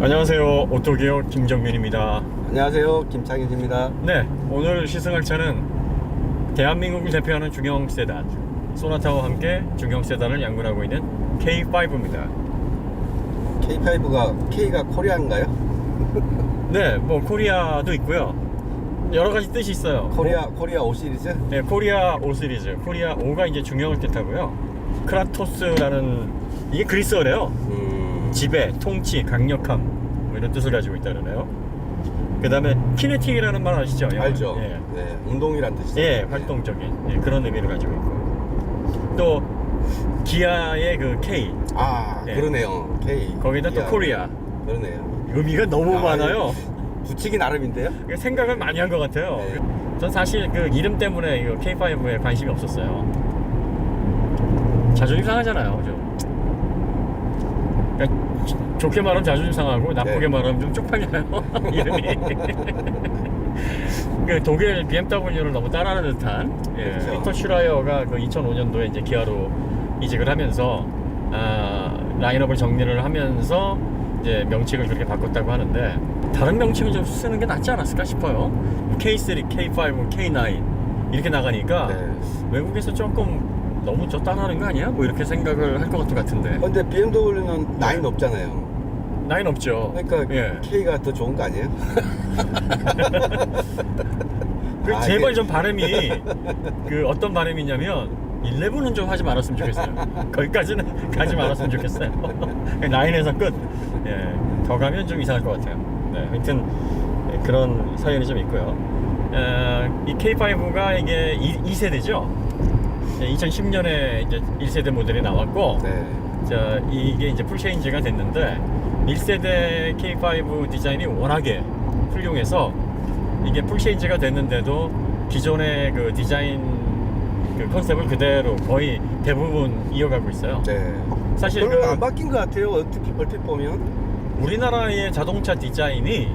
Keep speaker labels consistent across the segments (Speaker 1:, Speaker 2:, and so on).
Speaker 1: 안녕하세요. 오토기어 김정민입니다.
Speaker 2: 안녕하세요, 김창현입니다.
Speaker 1: 네, 오늘 시승할 차는 대한민국을 대표하는 중형 세단 소나타와 함께 중형 세단을 양분하고 있는 K5입니다.
Speaker 2: K5가 K가 코리아인가요?
Speaker 1: 네, 뭐 코리아도 있고요. 여러 가지 뜻이 있어요.
Speaker 2: 코리아 5 시리즈?
Speaker 1: 네, 코리아 5 시리즈. 코리아 5가 이제 중형을 뜻하고요. 크라토스라는 이게 그리스어래요. 지배, 통치, 강력함 뭐 이런 뜻을 가지고 있다네요. 그 다음에 키네틱이라는 말 아시죠?
Speaker 2: 알죠.
Speaker 1: 예.
Speaker 2: 네, 운동이란 뜻이죠.
Speaker 1: 예, 활동적인 예, 그런 의미를 가지고 있고, 또 기아의 그 K, 예.
Speaker 2: 그러네요. K.
Speaker 1: 거기다 또 코리아.
Speaker 2: 그러네요.
Speaker 1: 의미가 너무 많아요.
Speaker 2: 붙이기 나름인데요?
Speaker 1: 생각을 많이 한 것 같아요.
Speaker 2: 네.
Speaker 1: 전 사실 그 이름 때문에 이거 K5에 관심이 없었어요. 자존심 상하잖아요, 그죠? 그러니까 좋게 말하면 자존심 상하고 나쁘게
Speaker 2: 네.
Speaker 1: 말하면 좀 쪽팔려요. 이름이. 그 독일 BMW를 너무 따라하는 듯한. 예.
Speaker 2: 그렇죠.
Speaker 1: 피터 슈라이어가 그 2005년도에 이제 기아로 이직을 하면서 라인업을 정리를 하면서 이제 명칭을 그렇게 바꿨다고 하는데, 다른 명칭을 좀 쓰는 게 낫지 않았을까 싶어요. K3, K5, K9 이렇게 나가니까
Speaker 2: 네.
Speaker 1: 외국에서 조금 너무 저 따라하는 거 아니야? 뭐 이렇게 생각을 할 것 같은데.
Speaker 2: 근데 BMW는 라인 없잖아요.
Speaker 1: 나인 없죠.
Speaker 2: 그러니까
Speaker 1: 예.
Speaker 2: K가 더 좋은 거 아니에요?
Speaker 1: 제발 좀 바람이 그 어떤 바람이냐면 11은 좀 하지 말았으면 좋겠어요. 거기까지는 가지 말았으면 좋겠어요. 라인에서 끝. 예, 더 가면 좀 이상할 것 같아요. 네, 하여튼 그런 사연이 좀 있고요. 이 K5가 이게 2세대죠. 2010년에 이제 1세대 모델이 나왔고,
Speaker 2: 네.
Speaker 1: 자, 이게 이제 풀체인지가 됐는데 1세대 K5 디자인이 워낙에 훌륭해서 이게 풀체인지가 됐는데도 기존의 그 디자인 그 컨셉을 그대로 거의 대부분 이어가고 있어요.
Speaker 2: 네.
Speaker 1: 사실
Speaker 2: 별로 안 바뀐 것 같아요. 얼핏 보면.
Speaker 1: 우리나라의 자동차 디자인이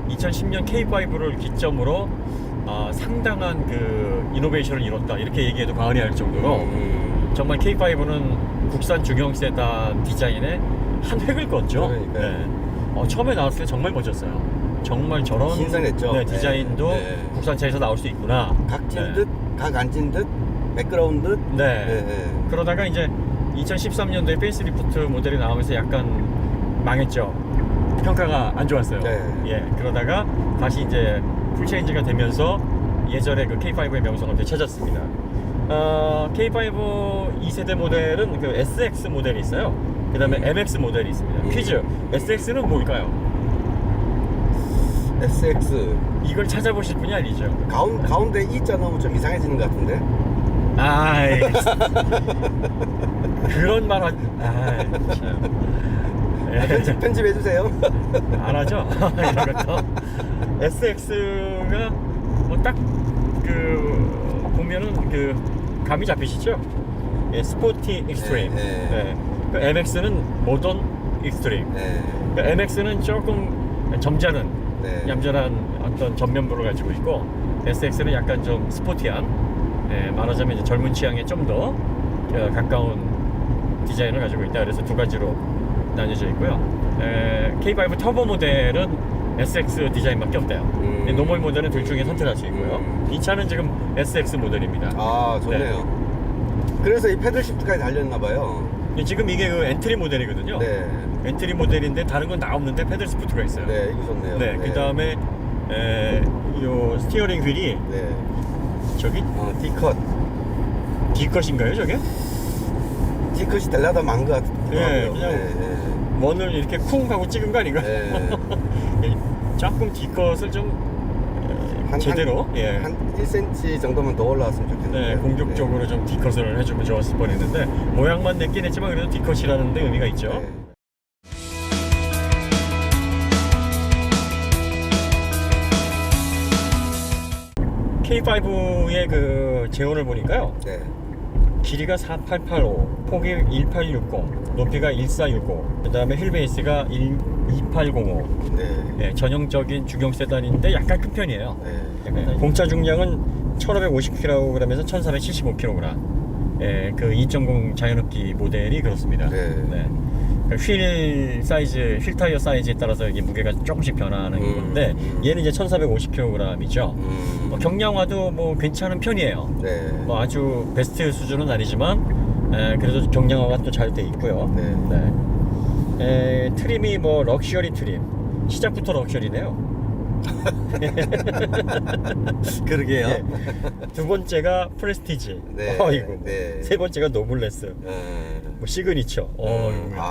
Speaker 1: 2010년 K5를 기점으로 상당한 그 이노베이션을 이뤘다, 이렇게 얘기해도 과언이 아닐 정도로 정말 K5는 국산 중형 세단 디자인에 한 획을 그었죠. 네. 처음에 나왔을 때 정말 멋졌어요. 정말 저런
Speaker 2: 신선했죠.
Speaker 1: 네, 디자인도
Speaker 2: 네.
Speaker 1: 국산차에서 나올 수 있구나.
Speaker 2: 각진
Speaker 1: 네.
Speaker 2: 듯, 각 안 찐 듯, 매끄러운 듯.
Speaker 1: 네.
Speaker 2: 네.
Speaker 1: 그러다가 이제 2013년도에 페이스리프트 모델이 나오면서 약간 망했죠. 평가가 안 좋았어요.
Speaker 2: 네.
Speaker 1: 예. 그러다가 다시 이제 풀체인지가 되면서 예전에 그 K5의 명성을 되찾았습니다. K5 2세대 모델은 그 SX 모델이 있어요. 그 다음에 MX 모델이 있습니다. 퀴즈. SX는 뭘까요?
Speaker 2: SX.
Speaker 1: 이걸 찾아보실 분이 아니죠.
Speaker 2: 가운데 E자 넣으면 좀 이상해지는 것 같은데.
Speaker 1: 아이, 그런 말 하지. 아이, 참. 예.
Speaker 2: 편집해주세요.
Speaker 1: 안 하죠? 이런 것도. SX가 뭐 딱 그 보면은 그 감이 잡히시죠? 예, 스포티 익스트림.
Speaker 2: 네, 네.
Speaker 1: 네. 그 MX는 모던 익스트림.
Speaker 2: 네.
Speaker 1: 그 MX는 조금 점잖은,
Speaker 2: 네.
Speaker 1: 얌전한 어떤 전면부를 가지고 있고, SX는 약간 좀 스포티한, 말하자면 이제 젊은 취향에 좀 더 가까운 디자인을 가지고 있다. 그래서 두 가지로 나뉘어져 있고요. K5 터보 모델은 SX 디자인밖에 없대요. 노멀 모델은 둘 중에 선택할 수 있고요. 이 차는 지금 SX 모델입니다.
Speaker 2: 아, 좋네요. 그래서 이 패들 시프트까지 달렸나봐요.
Speaker 1: 지금 이게 그 엔트리 모델이거든요.
Speaker 2: 네.
Speaker 1: 엔트리 모델인데 다른 건 다 없는데 패들 스포트가 있어요.
Speaker 2: 네, 이거 좋네요.
Speaker 1: 네, 그 다음에 요 스티어링 휠이
Speaker 2: 네.
Speaker 1: 저기
Speaker 2: D컷.
Speaker 1: D컷인가요, 저게?
Speaker 2: D컷이 되려다 만 것 같아요.
Speaker 1: 네, 그냥 원을 이렇게 쿵 하고 찍은 거 아닌가?
Speaker 2: 네.
Speaker 1: 조금 D컷을 좀 제대로
Speaker 2: 한 1cm 정도만 더 올라왔으면 좋겠는데.
Speaker 1: 네, 공격적으로 좀 D컷을 해주면 좋았을 뻔했는데 모양만 냈긴 했지만 그래도 D컷이라는 데 의미가 있죠.
Speaker 2: 네.
Speaker 1: K5의 그 제원을 보니까요.
Speaker 2: 네.
Speaker 1: 길이가 4885, 폭이 1860, 높이가 1460, 그 다음에 휠베이스가 2805.
Speaker 2: 네.
Speaker 1: 전형적인 중형 세단인데 약간 큰 편이에요.
Speaker 2: 네.
Speaker 1: 공차 중량은 1550kg에서 1375kg. 그 2.0 자연흡기 모델이 그렇습니다.
Speaker 2: 네.
Speaker 1: 휠 사이즈, 휠 타이어 사이즈에 따라서 이게 무게가 조금씩 변화하는 건데 얘는 이제 1450kg이죠. 경량화도 뭐 괜찮은 편이에요.
Speaker 2: 네.
Speaker 1: 뭐 아주 베스트 수준은 아니지만 그래도 경량화가 또 잘 돼 있고요. 트림이 뭐 럭셔리 트림, 시작부터 럭셔리네요.
Speaker 2: 그러게요.
Speaker 1: 네. 두 번째가 프레스티지.
Speaker 2: 네.
Speaker 1: 어이구.
Speaker 2: 네.
Speaker 1: 세 번째가 노블레스. 뭐 시그니처.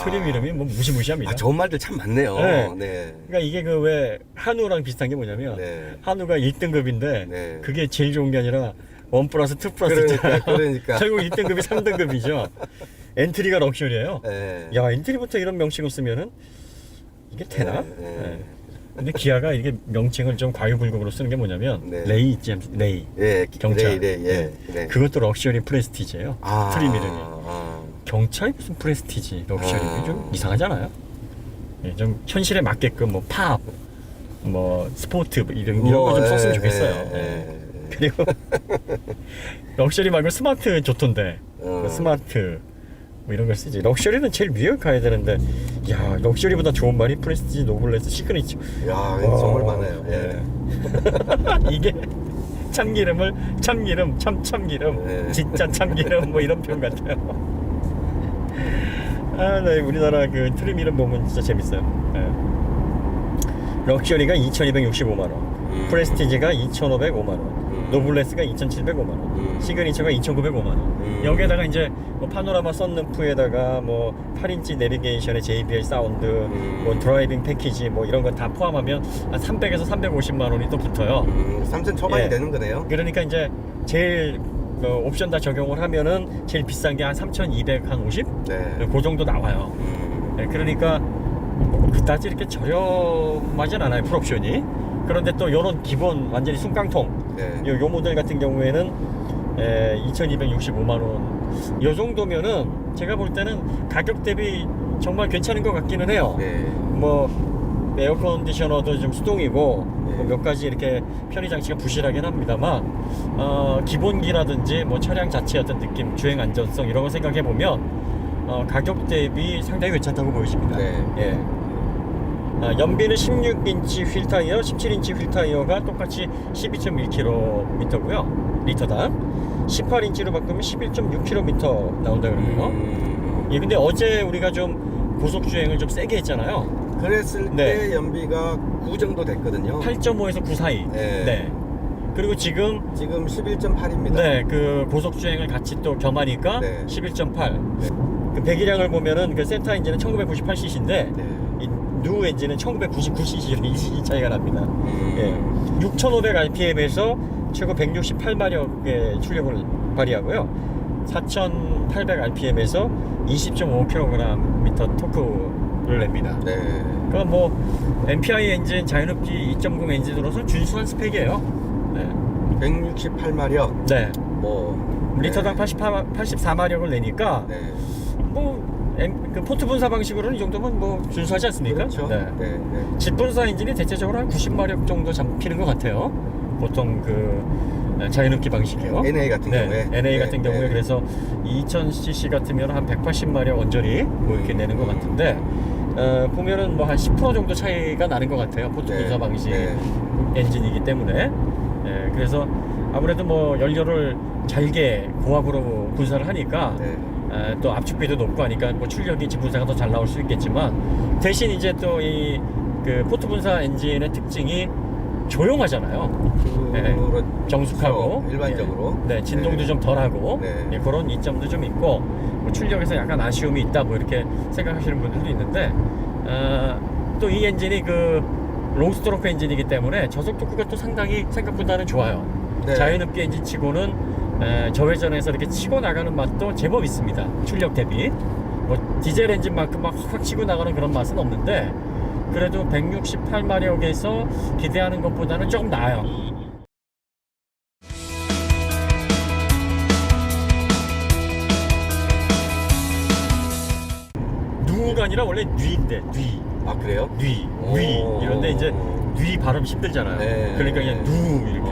Speaker 1: 트림 이름이 뭐 무시무시합니다.
Speaker 2: 아, 좋은 말들 참 많네요.
Speaker 1: 네.
Speaker 2: 네.
Speaker 1: 그러니까 이게 그 왜 한우랑 비슷한 게 뭐냐면
Speaker 2: 네.
Speaker 1: 한우가 1등급인데
Speaker 2: 네.
Speaker 1: 그게 제일 좋은 게 아니라 1 플러스 2 플러스
Speaker 2: 그러니까.
Speaker 1: 결국 1등급이 3등급이죠. 엔트리가 럭셔리예요.
Speaker 2: 네.
Speaker 1: 야, 엔트리부터 이런 명칭을 쓰면은 이게 되나?
Speaker 2: 네, 네.
Speaker 1: 네. 근데 기아가 이게 명칭을 좀 과유불급으로 쓰는 게 뭐냐면
Speaker 2: 네.
Speaker 1: 레이 있지, 레이.
Speaker 2: 예,
Speaker 1: 경차.
Speaker 2: 네.
Speaker 1: 그것도 럭셔리 프레스티지예요. 트림 이름이.
Speaker 2: 아.
Speaker 1: 경차이 무슨 프레스티지, 럭셔리.
Speaker 2: 아.
Speaker 1: 좀 이상하잖아요. 예, 좀 현실에 맞게끔 뭐 팝, 뭐 스포트 이런 거 좀 썼으면 좋겠어요. 그리고 럭셔리 말고 스마트 좋던데. 스마트 뭐 이런 걸 쓰지. 럭셔리는 제일 위에 가야 되는데, 야, 럭셔리보다 좋은 말이 프레스티지, 노블레스, 시그니처.
Speaker 2: 야, 정말 많아요. 예.
Speaker 1: 이게 참기름을 참기름, 참기름,
Speaker 2: 네.
Speaker 1: 진짜 참기름 뭐 이런 표현 같아요. 아, 네, 우리나라 그 트림 이름 보면 진짜 재밌어요. 럭셔리가 2,265만 원, 프레스티지가 2,505만 원, 노블레스가 2,705만 원, 시그니처가 2,905만 원. 여기에다가 이제 뭐 파노라마 썬루프에다가 뭐 8인치 내비게이션의 JBL 사운드, 뭐 드라이빙 패키지 뭐 이런 거 다 포함하면 한 300에서 350만 원이 또 붙어요.
Speaker 2: 3천 초반이
Speaker 1: 예.
Speaker 2: 되는 거네요.
Speaker 1: 그러니까 이제 제일 옵션 다 적용을 하면은 제일 비싼 게 한 3,250?
Speaker 2: 네.
Speaker 1: 그 정도 나와요. 네, 그러니까 그다지 이렇게 저렴하진 않아요, 풀옵션이. 그런데 또 요런 기본 완전히 숨깡통
Speaker 2: 네.
Speaker 1: 요 모델 같은 경우에는 2,265만 원. 요 정도면은 제가 볼 때는 가격 대비 정말 괜찮은 것 같기는 해요.
Speaker 2: 네.
Speaker 1: 뭐 에어 컨디셔너도 좀 수동이고
Speaker 2: 네.
Speaker 1: 뭐몇 가지 이렇게 편의 장치가 부실하긴 합니다만 기본기라든지 뭐 차량 자체의 어떤 느낌, 주행 안전성 이런 거 생각해 보면 가격 대비 상당히 괜찮다고 보여집니다.
Speaker 2: 네.
Speaker 1: 예. 연비는 16인치 휠 타이어, 17인치 휠 타이어가 똑같이 12.1km고요. 리터당. 18인치로 바꾸면 11.6km 나온다 그러네요. 예, 근데 어제 우리가 좀 고속 주행을 좀 세게 했잖아요.
Speaker 2: 그랬을
Speaker 1: 네.
Speaker 2: 때 연비가 9 정도 됐거든요.
Speaker 1: 8.5에서 9 사이.
Speaker 2: 네.
Speaker 1: 네. 그리고 지금
Speaker 2: 11.8입니다.
Speaker 1: 네, 그 고속 주행을 같이 또 겸하니까
Speaker 2: 네.
Speaker 1: 11.8.
Speaker 2: 네.
Speaker 1: 그 배기량을 보면은 그 센터 엔진은 1998cc인데
Speaker 2: 네.
Speaker 1: 이 누 엔진은 1999cc로 2cc 차이가 납니다. 예. 6,500rpm에서 최고 168마력의 출력을 발휘하고요. 4,800rpm에서 20.5kgm 토크를 냅니다.
Speaker 2: 네.
Speaker 1: 그러니까 뭐 MPI 엔진, 자연흡기 2.0 엔진으로서 준수한 스펙이에요. 네.
Speaker 2: 168마력.
Speaker 1: 네.
Speaker 2: 뭐
Speaker 1: 리터당 84마력을 내니까
Speaker 2: 네.
Speaker 1: 뭐 그 포트 분사 방식으로는 이 정도면 뭐 준수하지 않습니까?
Speaker 2: 그렇죠.
Speaker 1: 네.
Speaker 2: 네. 네.
Speaker 1: 집 분사 엔진이 대체적으로 한 90마력 정도 잡히는 것 같아요. 보통 그 자연흡기 방식이요.
Speaker 2: NA 같은 경우에.
Speaker 1: NA
Speaker 2: 네,
Speaker 1: 같은 경우에
Speaker 2: 네.
Speaker 1: 그래서 2000cc 같으면 한 180마력 언저리 뭐 이렇게 내는 것 같은데 보면은 뭐 한 10% 정도 차이가 나는 것 같아요. 포트
Speaker 2: 네,
Speaker 1: 분사 방식
Speaker 2: 네.
Speaker 1: 엔진이기 때문에. 그래서 아무래도 뭐 연료를 잘게 고압으로 분사를 하니까
Speaker 2: 네.
Speaker 1: 또 압축비도 높고 하니까 뭐 출력이 집 분사가 더 잘 나올 수 있겠지만 대신 이제 또 이 그 포트 분사 엔진의 특징이 조용하잖아요.
Speaker 2: 그렇죠.
Speaker 1: 정숙하고
Speaker 2: 일반적으로.
Speaker 1: 네, 진동도
Speaker 2: 네.
Speaker 1: 좀 덜하고
Speaker 2: 네.
Speaker 1: 그런 이점도 좀 있고 뭐 출력에서 약간 아쉬움이 있다 뭐 이렇게 생각하시는 분들도 있는데 또 이 엔진이 그 롱스트로크 엔진이기 때문에 저속 토크가 또 상당히 생각보다는 좋아요.
Speaker 2: 네.
Speaker 1: 자연흡기 엔진치고는 저회전에서 이렇게 치고 나가는 맛도 제법 있습니다. 출력 대비 뭐 디젤 엔진만큼 막 확 치고 나가는 그런 맛은 없는데 그래도 168마력에서 기대하는 것보다는 조금 나아요. 누가 아니라 원래 뉘인데 뉘.
Speaker 2: 아, 그래요?
Speaker 1: 뉘,
Speaker 2: 오.
Speaker 1: 뉘 이런데 이제 뉘 발음 힘들잖아요.
Speaker 2: 네.
Speaker 1: 그러니까 그냥 누 이렇게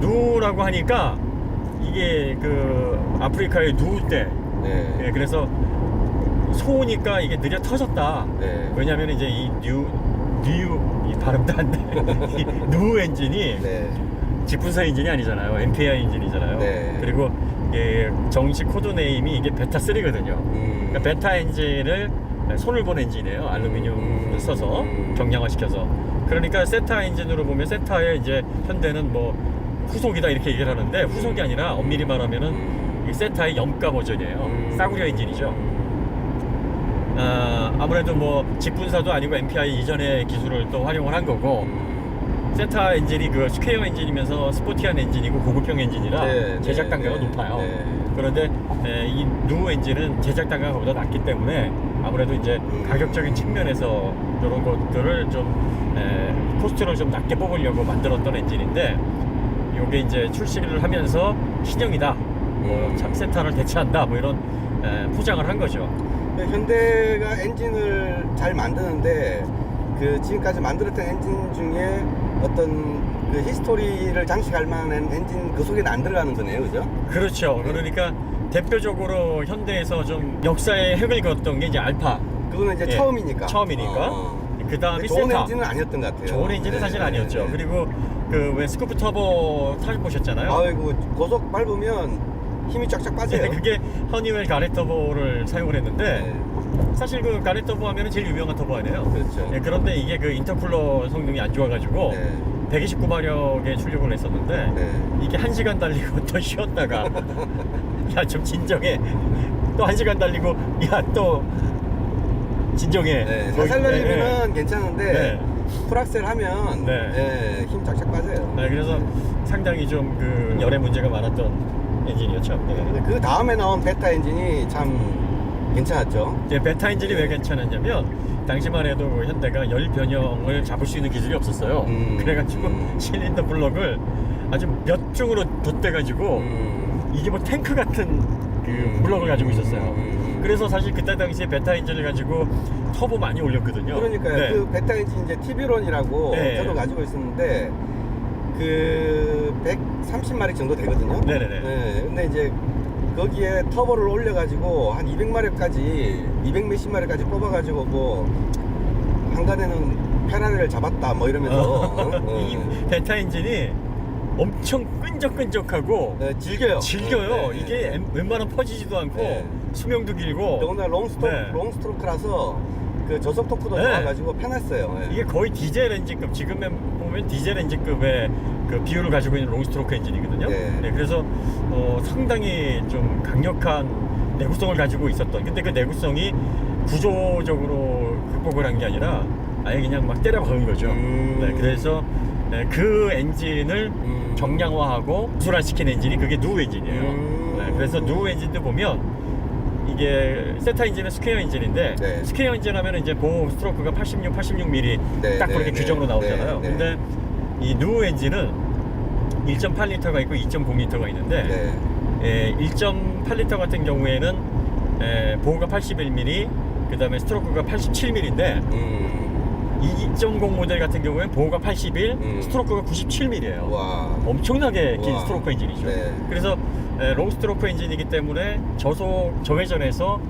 Speaker 1: 누라고 하니까 이게 그 아프리카의 누 때
Speaker 2: 네.
Speaker 1: 그래서 소우니까 이게 느려 터졌다.
Speaker 2: 네.
Speaker 1: 왜냐하면 이제 이 이 발음도 안 돼. 이 누 엔진이
Speaker 2: 네.
Speaker 1: 직분사 엔진이 아니잖아요. MPI 엔진이잖아요.
Speaker 2: 네.
Speaker 1: 그리고 이게 정식 코드 네임이 이게 베타 3거든요. 그러니까 베타 엔진을 손을 본 엔진이에요. 알루미늄을 써서 경량화시켜서. 그러니까 세타 엔진으로 보면 세타에 이제 현대는 뭐 후속이다 이렇게 얘기를 하는데 후속이 아니라 엄밀히 말하면은 이 세타의 염가 버전이에요. 싸구려 엔진이죠. 아무래도 뭐 직분사도 아니고 MPI 이전의 기술을 또 활용을 한 거고 세타 엔진이 그 스퀘어 엔진이면서 스포티한 엔진이고 고급형 엔진이라
Speaker 2: 네,
Speaker 1: 제작 단가가
Speaker 2: 네,
Speaker 1: 높아요.
Speaker 2: 네.
Speaker 1: 그런데 이 누 엔진은 제작 단가가 보다 낮기 때문에 아무래도 이제 가격적인 측면에서 이런 것들을 좀 코스트를 좀 낮게 뽑으려고 만들었던 엔진인데 이게 이제 출시를 하면서 신형이다, 뭐 세타를 대체한다, 뭐 이런 포장을 한 거죠.
Speaker 2: 현대가 엔진을 잘 만드는데 그 지금까지 만들었던 엔진 중에 어떤 그 히스토리를 장식할 만한 엔진 그 속에는 안 들어가는 거네요, 그죠?
Speaker 1: 그렇죠. 그러니까 대표적으로 현대에서 좀 역사의 획을 그었던 게 이제 알파.
Speaker 2: 그거는 이제
Speaker 1: 예,
Speaker 2: 처음이니까.
Speaker 1: 처음이니까. 그 다음에
Speaker 2: 좋은
Speaker 1: 세타.
Speaker 2: 엔진은 아니었던 것 같아요.
Speaker 1: 좋은 엔진은 사실 아니었죠.
Speaker 2: 네.
Speaker 1: 그리고 그 왜 스쿠프 터보 타보셨잖아요.
Speaker 2: 아이고 고속 밟으면 힘이 쫙쫙 빠져요.
Speaker 1: 그게 허니웰 가렛 터보를 사용을 했는데
Speaker 2: 네.
Speaker 1: 사실 그 가렛 터보 하면은 제일 유명한 터보 아니에요.
Speaker 2: 그렇죠.
Speaker 1: 예, 그런데 이게 그 인터쿨러 성능이 안 좋아가지고
Speaker 2: 네.
Speaker 1: 129마력에 출력을 했었는데
Speaker 2: 네.
Speaker 1: 이게 1시간 달리고 또 쉬었다가 야 좀 진정해, 또 1시간 달리고 야 또 진정해.
Speaker 2: 네,
Speaker 1: 뭐,
Speaker 2: 살살
Speaker 1: 예,
Speaker 2: 달리면 괜찮은데
Speaker 1: 네.
Speaker 2: 풀악셀 하면
Speaker 1: 네.
Speaker 2: 힘 쫙쫙 빠져요.
Speaker 1: 네, 그래서 상당히 좀 그 열의 문제가 많았던 엔진이었죠. 네.
Speaker 2: 그 다음에 나온 베타 엔진이 참 괜찮았죠.
Speaker 1: 이제 베타 엔진이 왜 괜찮았냐면 당시만 해도 현대가 열 변형을 잡을 수 있는 기술이 없었어요. 그래가지고 실린더 블럭을 아주 몇 중으로 덧대가지고 이게 뭐 탱크 같은 그 블럭을 가지고 있었어요. 그래서 사실 그때 당시에 베타 엔진을 가지고 터보 많이 올렸거든요.
Speaker 2: 그러니까요.
Speaker 1: 네.
Speaker 2: 그 베타 엔진 이제 TV론이라고
Speaker 1: 네.
Speaker 2: 저도 가지고 있었는데 그 130마력 정도 되거든요.
Speaker 1: 네네네.
Speaker 2: 네, 근데 이제 거기에 터보를 올려가지고 한 200마력까지 200 몇십 마력까지 뽑아가지고 뭐 한간에는 페라리를 잡았다 뭐 이러면서
Speaker 1: 이 베타 엔진이 엄청 끈적끈적하고
Speaker 2: 즐겨요.
Speaker 1: 즐겨요.
Speaker 2: 네,
Speaker 1: 이게
Speaker 2: 네.
Speaker 1: 웬만하면 퍼지지도 않고
Speaker 2: 네.
Speaker 1: 수명도 길고
Speaker 2: 더구나
Speaker 1: 네.
Speaker 2: 롱스트로크라서 그 저속 토크도
Speaker 1: 네.
Speaker 2: 좋아가지고 편했어요. 네.
Speaker 1: 이게 거의 디젤 엔진급, 지금 보면 디젤 엔진급의 그 비율을 가지고 있는 롱스트로크 엔진이거든요.
Speaker 2: 네.
Speaker 1: 그래서 상당히 좀 강력한 내구성을 가지고 있었던, 근데 그 내구성이 구조적으로 극복을 한 게 아니라 아예 그냥 막 때려 박은 거죠. 네, 그래서 그 엔진을 정량화하고 구술화시킨 엔진이 그게 누 엔진이에요. 네, 그래서 누 엔진도 보면 이게 세타 엔진은 스퀘어 엔진인데
Speaker 2: 네.
Speaker 1: 스퀘어 엔진 하면 이제 보호 스트로크가 86mm
Speaker 2: 네,
Speaker 1: 딱
Speaker 2: 네,
Speaker 1: 그렇게
Speaker 2: 네,
Speaker 1: 규정으로 나오잖아요.
Speaker 2: 네, 네.
Speaker 1: 근데 이 누 엔진은 1.8L가 있고 2.0L가 있는데 1.8L 같은 경우에는 보호가 81mm, 그 다음에 스트로크가 87mm인데 2.0 모델 같은 경우에는 보호가 81, 스트로크가 97mm예요.
Speaker 2: 와.
Speaker 1: 엄청나게 긴
Speaker 2: 와.
Speaker 1: 스트로크 엔진이죠.
Speaker 2: 네.
Speaker 1: 그래서 롱 스트로크 엔진이기 때문에 저속 저회전에서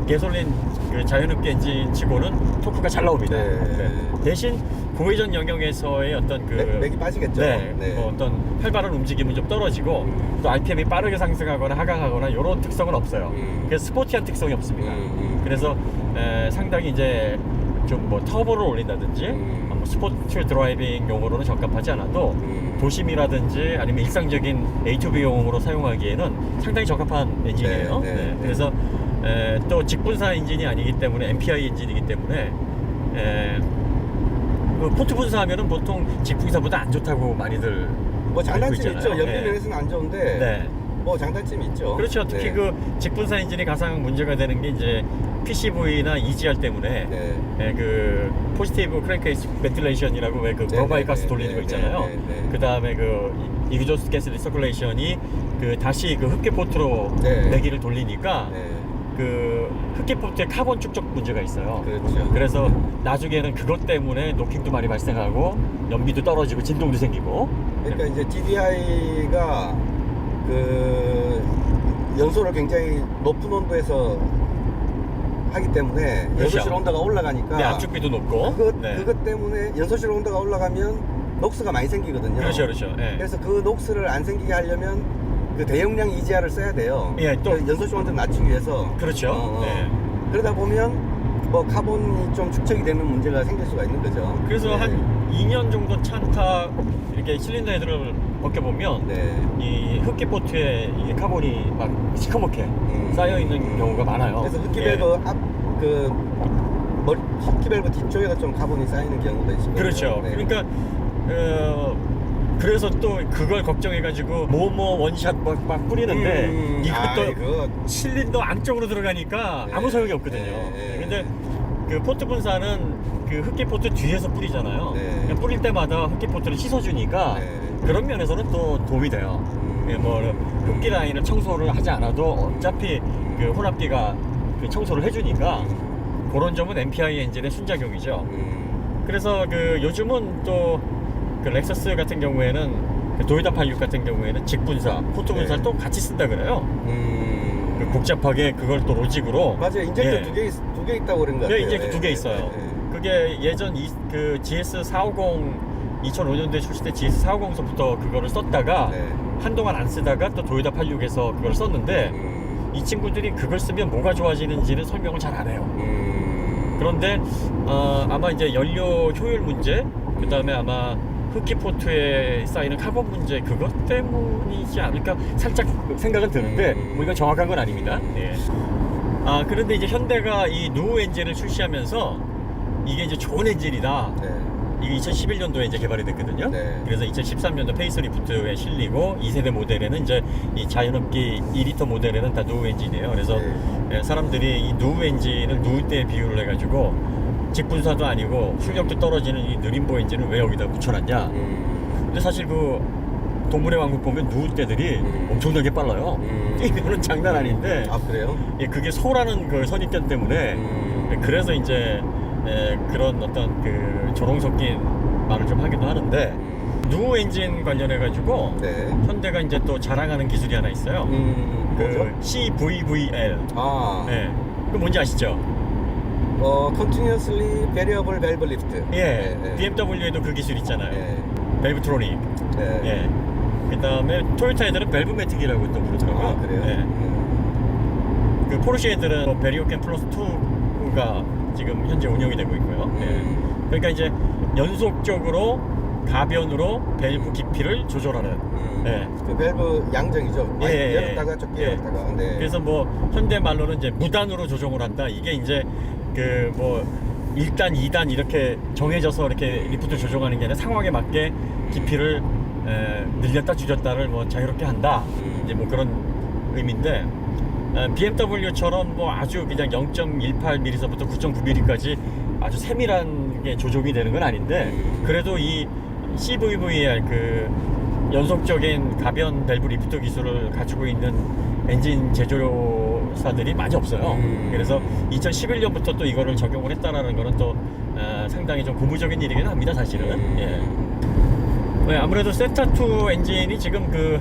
Speaker 1: 가솔린 그 자연흡기 엔진 치고는 토크가 잘 나옵니다.
Speaker 2: 네.
Speaker 1: 네. 대신 고회전 영역에서의 어떤 그
Speaker 2: 맥이 빠지겠죠.
Speaker 1: 네,
Speaker 2: 네.
Speaker 1: 뭐 어떤 활발한 움직임은 좀 떨어지고 또 RPM이 빠르게 상승하거나 하강하거나 이런 특성은 없어요. 그래서 스포티한 특성이 없습니다. 그래서 상당히 이제 좀 뭐 터보를 올린다든지 뭐 스포츠 드라이빙 용으로는 적합하지 않아도 도심이라든지 아니면 일상적인 A2B용으로 사용하기에는 상당히 적합한 엔진이에요.
Speaker 2: 네, 네, 네.
Speaker 1: 그래서 또 직분사 엔진이 아니기 때문에 MPI 엔진이기 때문에 그 포트 분사하면은 보통 직분사보다 안 좋다고 많이들
Speaker 2: 뭐 장단점이
Speaker 1: 알고
Speaker 2: 있죠.
Speaker 1: 있잖아요.
Speaker 2: 연비 면에서는 안 좋은데
Speaker 1: 네.
Speaker 2: 뭐 장단점이 있죠.
Speaker 1: 그렇죠. 특히
Speaker 2: 네.
Speaker 1: 그 직분사 엔진이 가장 문제가 되는 게 이제 PCV나 EGR 때문에
Speaker 2: 네.
Speaker 1: 그 포지티브 크랭크케이스 벤틸레이션이라고 왜 그
Speaker 2: 네,
Speaker 1: 브로바이
Speaker 2: 네,
Speaker 1: 가스
Speaker 2: 네,
Speaker 1: 돌리는 거
Speaker 2: 네,
Speaker 1: 있잖아요.
Speaker 2: 네, 네.
Speaker 1: 그 다음에 그 이그조스트 가스 리서큘레이션이 그 다시 그 흡기 포트로
Speaker 2: 네.
Speaker 1: 내기를 돌리니까
Speaker 2: 네.
Speaker 1: 그 흡기 포트에 카본 축적 문제가 있어요.
Speaker 2: 그렇죠.
Speaker 1: 그래서 나중에는 그것 때문에 노킹도 많이 발생하고 연비도 떨어지고 진동도 생기고.
Speaker 2: 그러니까 이제 GDI가 그 연소를 굉장히 높은 온도에서 하기 때문에
Speaker 1: 그렇죠.
Speaker 2: 연소실 온도가 올라가니까
Speaker 1: 네, 압축비도 높고. 네.
Speaker 2: 그것 때문에 연소실 온도가 올라가면 녹스가 많이 생기거든요.
Speaker 1: 그렇죠, 그렇죠. 예.
Speaker 2: 그래서 그 녹스를 안 생기게 하려면 그 대용량 EGR을 써야 돼요.
Speaker 1: 예, 또-
Speaker 2: 그 연소실 온도를 낮추기 위해서.
Speaker 1: 그렇죠. 네.
Speaker 2: 그러다 보면 뭐 카본이 좀 축적이 되는 문제가 생길 수가 있는 거죠.
Speaker 1: 그래서
Speaker 2: 네.
Speaker 1: 한 2년 정도 찬타 이렇게 실린더 헤드를 벗겨보면
Speaker 2: 네.
Speaker 1: 이 흡기 포트에 이 카본이 막 시커멓게 쌓여 있는 경우가 많아요.
Speaker 2: 그래서 흡기
Speaker 1: 예.
Speaker 2: 밸브 흡기 밸브 뒤쪽에도 좀 카본이 쌓이는 경우도 있고.
Speaker 1: 그렇죠.
Speaker 2: 네.
Speaker 1: 그러니까 그래서 또 그걸 걱정해가지고 뭐뭐 원샷 막 뿌리는데 이것도
Speaker 2: 그거
Speaker 1: 실린더 안쪽으로 들어가니까
Speaker 2: 네.
Speaker 1: 아무 소용이 없거든요.
Speaker 2: 네.
Speaker 1: 근데 그 포트 분사는 그 흡기 포트 뒤에서 뿌리잖아요.
Speaker 2: 네.
Speaker 1: 그냥 뿌릴 때마다 흡기 포트를 씻어주니까
Speaker 2: 네.
Speaker 1: 그런 면에서는 또 도움이 돼요. 예, 뭐 흡기 라인을 청소를 하지 않아도 어차피 그 혼합기가 그 청소를 해주니까 그런 점은 MPI 엔진의 순작용이죠. 그래서 그 요즘은 또 그 렉서스 같은 경우에는 그 도요타 86 같은 경우에는 직분사, 포트 분사를
Speaker 2: 네.
Speaker 1: 또 같이 쓴다 그래요. 그 복잡하게 그걸 또 로직으로.
Speaker 2: 맞아요. 인젝터
Speaker 1: 예.
Speaker 2: 두 개 있다고 그런 것 같아요.
Speaker 1: 네, 이제 두 개 있어요. 그게 예전 그 GS450 2005년도에 출시된 GS450서부터 그거를 썼다가
Speaker 2: 네.
Speaker 1: 한동안 안 쓰다가 또 도요타 86에서 그걸 썼는데 이 친구들이 그걸 쓰면 뭐가 좋아지는지는 설명을 잘 안 해요. 그런데 아마 이제 연료 효율 문제, 그 다음에 아마 흡기 포트에 쌓이는 카본 문제 그것 때문이지 않을까 살짝 생각은 드는데 뭐 이건 정확한 건 아닙니다. 예. 그런데 이제 현대가 이 누우 엔진을 출시하면서 이게 이제 좋은 엔진이다.
Speaker 2: 네.
Speaker 1: 이게 2011년도에 이제 개발이 됐거든요.
Speaker 2: 네.
Speaker 1: 그래서 2013년도 페이스리프트에 실리고 2세대 모델에는 이제 이 자연흡기 2리터 모델에는 다 누우 엔진이에요. 그래서
Speaker 2: 네.
Speaker 1: 사람들이 이 누우 엔진을 누울 때 비유를 해가지고 직분사도 아니고 출력도 떨어지는 이 느림보 엔진을 왜 여기다 붙여놨냐. 근데 사실 그 동물의 왕국 보면 누울 때들이 엄청나게 빨라요. 뛰면은 장난 아닌데.
Speaker 2: 아 그래요?
Speaker 1: 예, 그게 소라는 그 선입견 때문에 그래서 이제 그런 어떤 그 조롱 섞인 말을 좀 하기도 하는데 누우 엔진 관련해 가지고
Speaker 2: 네.
Speaker 1: 현대가 이제 또 자랑하는 기술이 하나 있어요.
Speaker 2: 뭐죠?
Speaker 1: 그 CVVL.
Speaker 2: 아,
Speaker 1: 예. 그 뭔지 아시죠?
Speaker 2: Continuously Variable Valve Lift.
Speaker 1: 예.
Speaker 2: 네.
Speaker 1: BMW에도 그 기술 있잖아요.
Speaker 2: 네.
Speaker 1: 벨브트로닉.
Speaker 2: 네.
Speaker 1: 예. 그다음에 토요타 애들은 벨브매틱이라고 또 부르더라고요.
Speaker 2: 아 그래요?
Speaker 1: 예. 그 포르쉐 애들은 뭐 베리오캔 플러스 2가 지금 현재 운영이 되고 있고요. 예. 그러니까 이제 연속적으로 가변으로 밸브 깊이를 조절하는. 예.
Speaker 2: 그 밸브 양정이죠. 많이
Speaker 1: 예, 예,
Speaker 2: 열었다가 적게
Speaker 1: 예.
Speaker 2: 열었다가. 네.
Speaker 1: 그래서 뭐 현대 말로는 이제 무단으로 조정을 한다. 이게 이제 그 뭐 1단, 2단 이렇게 정해져서 이렇게 리프트 조정하는 게 아니라 상황에 맞게 깊이를 늘렸다 줄였다를 뭐 자유롭게 한다. 이제 뭐 그런 의미인데 BMW처럼 뭐 아주 그냥 0.18mm서부터 9.9mm까지 아주 세밀한 게 조정이 되는 건 아닌데 그래도 이 CVVR 그 연속적인 가변 밸브 리프트 기술을 가지고 있는 엔진 제조사들이 많이 없어요. 그래서 2011년부터 또 이거를 적용을 했다라는 거는 또 상당히 좀 고무적인 일이긴 합니다, 사실은. 예. 네, 아무래도 세타2 엔진이 지금 그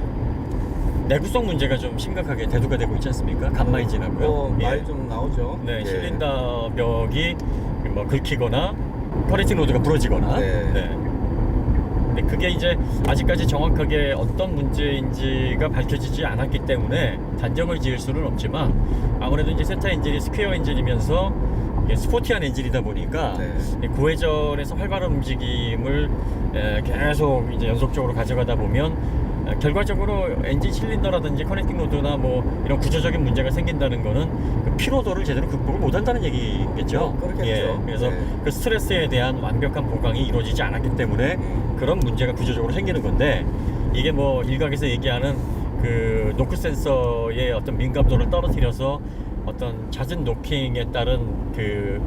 Speaker 1: 내구성 문제가 좀 심각하게 대두가 되고 있지 않습니까? 간만이 지나고요.
Speaker 2: 말 좀 나오죠.
Speaker 1: 네,
Speaker 2: 예.
Speaker 1: 실린더 벽이 뭐 긁히거나 커넥팅 로드가 부러지거나.
Speaker 2: 네.
Speaker 1: 근데 그게 이제 아직까지 정확하게 어떤 문제인지가 밝혀지지 않았기 때문에 단정을 지을 수는 없지만 아무래도 이제 세타 엔진이 스퀘어 엔진이면서 이게 스포티한 엔진이다 보니까 고회전에서 활발한 움직임을 계속 이제 연속적으로 가져가다 보면 결과적으로 엔진 실린더라든지 커넥팅 로드나 뭐 이런 구조적인 문제가 생긴다는 거는 그 피로도를 제대로 극복을 못한다는 얘기겠죠.
Speaker 2: 그렇겠죠.
Speaker 1: 예, 그래서
Speaker 2: 네.
Speaker 1: 그 스트레스에 대한 완벽한 보강이 이루어지지 않았기 때문에 그런 문제가 구조적으로 생기는 건데 이게 뭐 일각에서 얘기하는 그 노크 센서의 어떤 민감도를 떨어뜨려서 어떤 잦은 노킹에 따른 그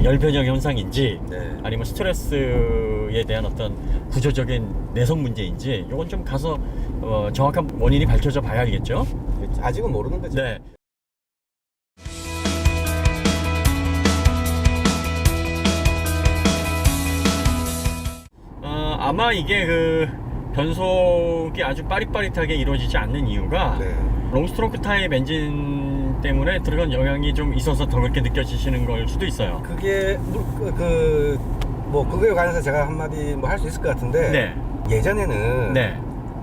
Speaker 1: 열 변형 현상인지 아니면 스트레스에 대한 어떤 구조적인 내성 문제인지 이건 좀 가서 정확한 원인이 밝혀져 봐야 알겠죠.
Speaker 2: 아직은 모르는 거죠.
Speaker 1: 네. 아마 이게 그 변속이 아주 빠릿빠릿하게 이루어지지 않는 이유가 롱스트로크 타입 엔진 때문에 들어간 영향이 좀 있어서 더 그렇게 느껴지시는 걸 수도 있어요.
Speaker 2: 그게 뭐 그거에 관해서 제가 한마디 뭐 할 수 있을 것 같은데
Speaker 1: 네.
Speaker 2: 예전에는
Speaker 1: 네.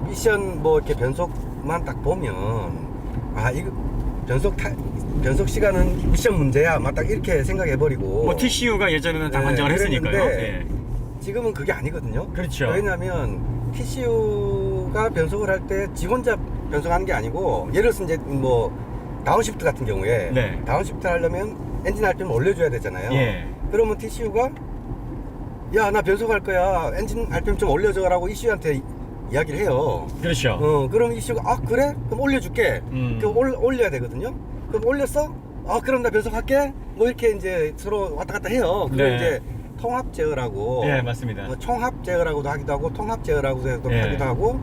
Speaker 2: 미션 뭐 이렇게 변속만 딱 보면 아 이거 변속 시간은 미션 문제야 막 딱 이렇게 생각해 버리고
Speaker 1: 뭐 TCU가 예전에는 다 관장을 했으니까요.
Speaker 2: 그랬는데
Speaker 1: 예.
Speaker 2: 지금은 그게 아니거든요.
Speaker 1: 그렇죠.
Speaker 2: 왜냐하면 TCU가 변속을 할 때 지 혼자 변속하는 게 아니고 예를 들어서 이제 뭐 다운시프트 같은 경우에
Speaker 1: 네.
Speaker 2: 다운시프트 하려면 엔진 RPM 올려줘야 되잖아요.
Speaker 1: 예.
Speaker 2: 그러면 TCU가 야 나 변속할 거야 엔진 RPM 좀 올려줘라고 ECU한테 이야기를 해요.
Speaker 1: 그렇죠.
Speaker 2: 그럼 ECU가 아 그래? 그럼 올려줄게. 그럼 올려야 되거든요. 그럼 올렸어? 아 그럼 나 변속할게. 뭐 이렇게 이제 서로 왔다 갔다 해요. 그걸
Speaker 1: 네.
Speaker 2: 이제 통합 제어라고.
Speaker 1: 예, 맞습니다.
Speaker 2: 뭐 총합 제어라고도 하기도 하고 통합 제어라고도
Speaker 1: 예.
Speaker 2: 하기도 하고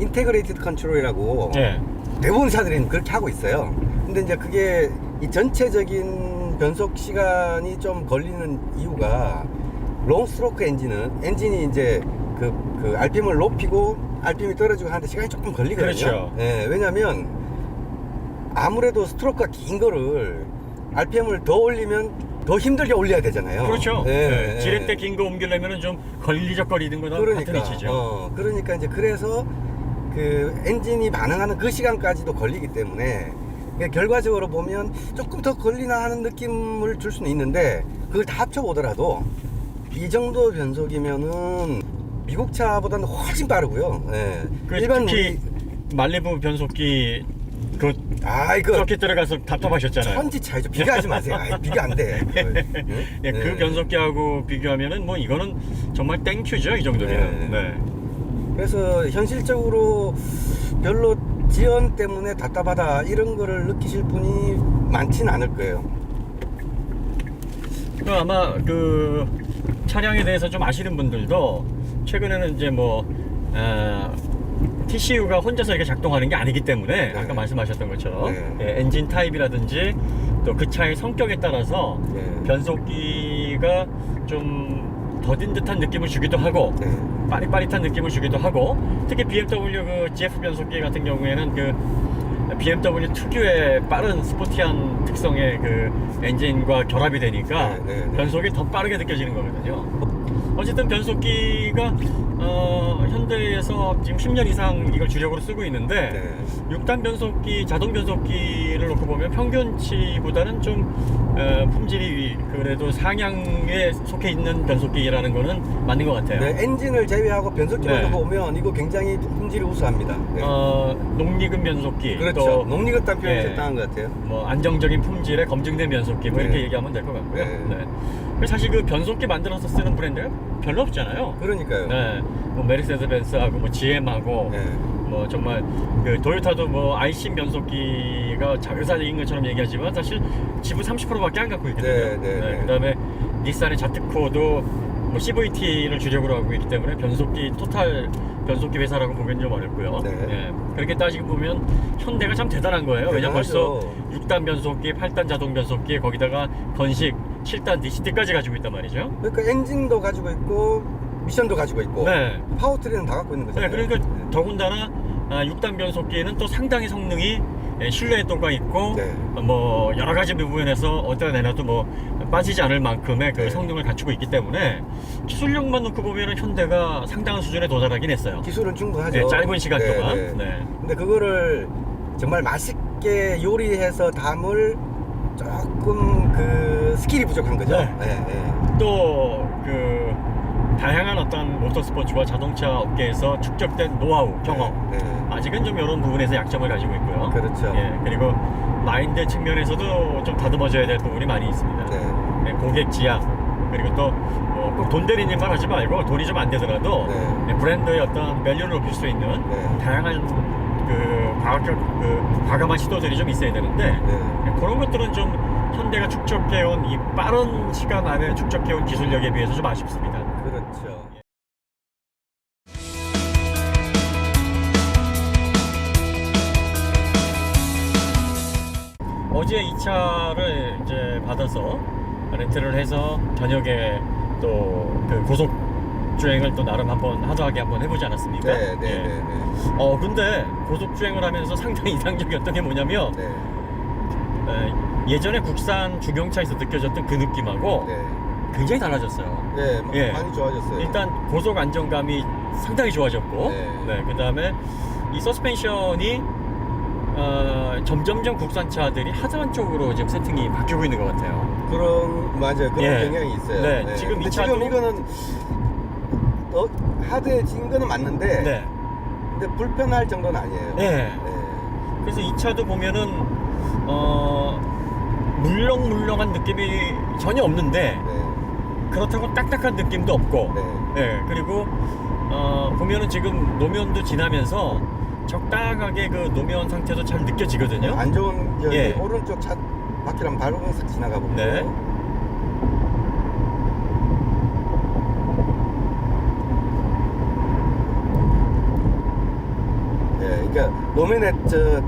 Speaker 2: 인테그레이티드 컨트롤이라고
Speaker 1: 예.
Speaker 2: 대부분 차들이 그렇게 하고 있어요. 근데 이제 그게 이 전체적인 변속 시간이 좀 걸리는 이유가 롱 스트로크 엔진이 이제 그 RPM을 높이고 RPM이 떨어지고 하는데 시간이 조금 걸리거든요.
Speaker 1: 그렇죠.
Speaker 2: 예, 왜냐면 아무래도 스트로크가 긴 거를 RPM을 더 올리면 더 힘들게 올려야 되잖아요.
Speaker 1: 그렇죠.
Speaker 2: 예,
Speaker 1: 예. 지렛대 긴 거 옮기려면 좀 걸리적거리는 거나
Speaker 2: 그러니까,
Speaker 1: 같은 이치죠.
Speaker 2: 그러니까 이제 그래서 그 엔진이 반응하는 그 시간까지도 걸리기 때문에 결과적으로 보면 조금 더 걸리나 하는 느낌을 줄 수는 있는데 그걸 다 합쳐보더라도 이 정도 변속이면은 미국 차보다는 훨씬 빠르고요. 예.
Speaker 1: 그
Speaker 2: 일반
Speaker 1: 특히 말리부 변속기 그
Speaker 2: 이거
Speaker 1: 서킷 들어가서 답답하셨잖아요.
Speaker 2: 천지 차이죠. 비교하지 마세요. 비교 안 돼.
Speaker 1: 예, 그 변속기하고 비교하면은 뭐 이거는 정말 땡큐죠, 이 정도면. 네.
Speaker 2: 그래서 현실적으로 별로 지연 때문에 답답하다 이런 거를 느끼실 분이 많지는 않을 거예요.
Speaker 1: 아마 그 차량에 대해서 좀 아시는 분들도 최근에는 이제 뭐 TCU가 혼자서 이렇게 작동하는 게 아니기 때문에
Speaker 2: 네.
Speaker 1: 아까 말씀하셨던 것처럼
Speaker 2: 네.
Speaker 1: 예, 엔진 타입이라든지 또 그 차의 성격에 따라서
Speaker 2: 네.
Speaker 1: 변속기가 좀 더딘 듯한 느낌을 주기도 하고
Speaker 2: 네.
Speaker 1: 빠릿빠릿한 느낌을 주기도 하고 특히 BMW 그 GF 변속기 같은 경우에는 그 BMW 특유의 빠른 스포티한 특성의 그 엔진과 결합이 되니까
Speaker 2: 네.
Speaker 1: 변속이 더 빠르게 느껴지는 거거든요. 어쨌든 변속기가 현대에서 지금 10년 이상 이걸 주력으로 쓰고 있는데
Speaker 2: 네.
Speaker 1: 6단 변속기, 자동 변속기를 놓고 보면 평균치보다는 좀 품질이 그래도 상향에 속해 있는 변속기라는 거는 맞는 것 같아요.
Speaker 2: 네, 엔진을 제외하고 변속기만
Speaker 1: 네.
Speaker 2: 놓고 보면 이거 굉장히 품질이 우수합니다. 네.
Speaker 1: 농리금 변속기,
Speaker 2: 그렇죠.
Speaker 1: 또
Speaker 2: 농리긋한 표현이
Speaker 1: 예.
Speaker 2: 적당한 것 같아요.
Speaker 1: 뭐 안정적인 품질의 검증된 변속기 뭐 이렇게
Speaker 2: 네.
Speaker 1: 얘기하면 될 것 같고요.
Speaker 2: 네.
Speaker 1: 네. 그리고 사실 그 변속기 만들어서 쓰는 브랜드가 별로 없잖아요.
Speaker 2: 그러니까요.
Speaker 1: 네, 뭐 메르세데스 벤츠하고 뭐 GM하고
Speaker 2: 네.
Speaker 1: 뭐 정말 그 도요타도 뭐 아이신 변속기가 자회사인 것처럼 얘기하지만 사실 지분 30%밖에 안 갖고 있거든요.
Speaker 2: 네, 네, 네.
Speaker 1: 그다음에 닛산의 자트코도 뭐 CVT를 주력으로 하고 있기 때문에 변속기 토탈 변속기 회사라고 보기는 좀 어렵고요.
Speaker 2: 네.
Speaker 1: 예, 그렇게 따지고 보면 현대가 참 대단한 거예요. 왜냐면 벌써
Speaker 2: 대단하죠.
Speaker 1: 6단 변속기, 8단 자동 변속기, 거기다가 건식 7단 DCT까지 가지고 있단 말이죠.
Speaker 2: 그러니까 엔진도 가지고 있고 미션도 가지고 있고
Speaker 1: 네.
Speaker 2: 파워트리는 다 갖고 있는
Speaker 1: 네,
Speaker 2: 거잖아요.
Speaker 1: 그러니까 더군다나 6단 변속기에는 또 상당히 성능이 신뢰도가 있고
Speaker 2: 네.
Speaker 1: 뭐 여러 가지 부분에서 어디다 내놔도 뭐 빠지지 않을 만큼의 그
Speaker 2: 네.
Speaker 1: 성능을 갖추고 있기 때문에 기술력만 놓고 보면 현대가 상당한 수준에 도달하긴 했어요.
Speaker 2: 기술은 충분하죠.
Speaker 1: 네, 짧은 시간
Speaker 2: 네,
Speaker 1: 동안.
Speaker 2: 네.
Speaker 1: 네.
Speaker 2: 근데 그거를 정말 맛있게 요리해서 담을 조금 그 스킬이 부족한 거죠.
Speaker 1: 네.
Speaker 2: 네.
Speaker 1: 또 그 다양한 어떤 모터스포츠와 자동차 업계에서 축적된 노하우, 경험
Speaker 2: 네.
Speaker 1: 아직은 좀 이런 부분에서 약점을 가지고 있고요.
Speaker 2: 그렇죠.
Speaker 1: 예, 그리고 마인드 측면에서도 좀 다듬어져야 될 부분이 많이 있습니다.
Speaker 2: 네.
Speaker 1: 네, 고객 지향 그리고 또 꼭 돈 대리님만 하지 말고 돈이 좀 안 되더라도
Speaker 2: 네.
Speaker 1: 브랜드의 어떤 밸류를 높일 수 있는
Speaker 2: 네.
Speaker 1: 다양한 그 과감한 시도들이 좀 있어야 되는데
Speaker 2: 네.
Speaker 1: 그런 것들은 좀 현대가 축적해온 이 빠른 시간 안에 축적해온 기술력에 비해서 좀 아쉽습니다.
Speaker 2: 그렇죠.
Speaker 1: 어제 이 차를 이제 받아서 렌트를 해서 저녁에 또 그 고속 주행을 또 나름 한번 하드하게 한번 해보지 않았습니까?
Speaker 2: 네, 네,
Speaker 1: 예.
Speaker 2: 네, 네.
Speaker 1: 근데 고속 주행을 하면서 상당히 이상적이었던 게 뭐냐면
Speaker 2: 네.
Speaker 1: 예전에 국산 중형차에서 느껴졌던 그 느낌하고
Speaker 2: 네.
Speaker 1: 굉장히 달라졌어요.
Speaker 2: 네,
Speaker 1: 예.
Speaker 2: 많이 좋아졌어요.
Speaker 1: 일단 고속 안정감이 상당히 좋아졌고,
Speaker 2: 네.
Speaker 1: 그 다음에 이 서스펜션이 점점점 국산차들이 하드한 쪽으로 지금 세팅이 바뀌고 있는 것 같아요.
Speaker 2: 맞아요. 그런
Speaker 1: 예.
Speaker 2: 경향이 있어요.
Speaker 1: 네, 지금 이 차도-
Speaker 2: 지금 이거는 하드해진 거는 맞는데,
Speaker 1: 네.
Speaker 2: 근데 불편할 정도는 아니에요.
Speaker 1: 네. 그래서 이 차도 보면은 물렁물렁한 느낌이 전혀 없는데
Speaker 2: 네.
Speaker 1: 그렇다고 딱딱한 느낌도 없고,
Speaker 2: 네.
Speaker 1: 그리고 보면은 지금 노면도 지나면서 적당하게 그 노면 상태도 잘 느껴지거든요.
Speaker 2: 안 좋은 저기
Speaker 1: 예.
Speaker 2: 오른쪽 차 바퀴를 한번 밟으면 싹 지나가 볼게요.
Speaker 1: 네.
Speaker 2: 그러니까 노면에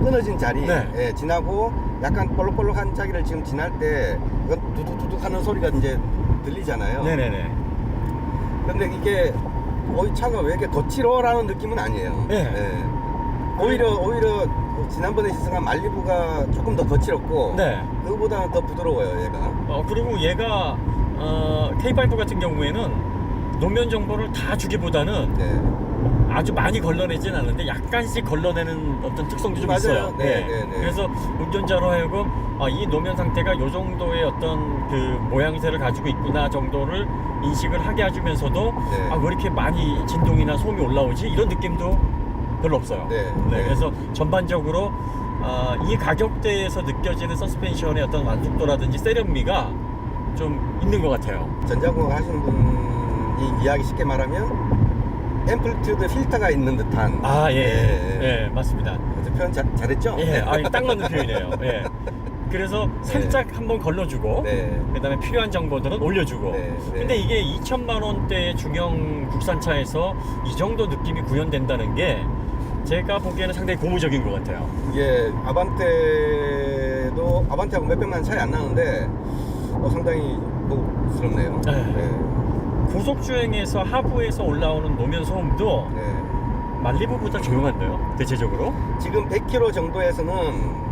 Speaker 2: 끊어진 자리
Speaker 1: 네.
Speaker 2: 예, 지나고 약간 볼록볼록한 자리를 지금 지날 때 이건 두둑두둑 하는 소리가 이제 들리잖아요.
Speaker 1: 네네네.
Speaker 2: 근데 이게 이 차가 왜 이렇게 거칠어라는 느낌은 아니에요.
Speaker 1: 네.
Speaker 2: 예. 오히려 지난번에 시승한 말리부가 조금 더 거칠었고
Speaker 1: 네.
Speaker 2: 그거보다는 더 부드러워요 얘가.
Speaker 1: 그리고 얘가 K5 같은 경우에는 노면 정보를 다 주기보다는
Speaker 2: 네.
Speaker 1: 아주 많이 걸러내진 않는데 약간씩 걸러내는 어떤 특성도 좀
Speaker 2: 맞아요.
Speaker 1: 있어요.
Speaker 2: 네, 네, 네.
Speaker 1: 그래서 운전자로 하여금 이 노면 상태가 이 정도의 어떤 그 모양새를 가지고 있구나 정도를 인식을 하게 해주면서도
Speaker 2: 네.
Speaker 1: 왜 이렇게 많이 진동이나 소음이 올라오지 이런 느낌도 별로 없어요.
Speaker 2: 네, 네.
Speaker 1: 그래서 전반적으로 이 가격대에서 느껴지는 서스펜션의 어떤 완숙도라든지 세련미가 좀 있는 것 같아요.
Speaker 2: 전자공학 하시는 분이 이야기 쉽게 말하면 앰플리튜드 필터가 있는 듯한.
Speaker 1: 예, 맞습니다.
Speaker 2: 그래서 표현 잘했죠?
Speaker 1: 예, 딱 맞는 표현이에요. 예. 그래서 살짝 한번 걸러주고,
Speaker 2: 네.
Speaker 1: 그다음에 필요한 정보들은 올려주고.
Speaker 2: 네, 네.
Speaker 1: 근데 이게 2천만 원대 중형 국산차에서 이 정도 느낌이 구현된다는 게 제가 보기에는 상당히 고무적인 것 같아요.
Speaker 2: 이게 아반떼하고 몇백만 원 차이 안 나는데 상당히 고급스럽네요.
Speaker 1: 네. 고속 주행에서 하부에서 올라오는 노면 소음도
Speaker 2: 네.
Speaker 1: 말리부보다 조용한데요, 대체적으로.
Speaker 2: 지금 100km 정도에서는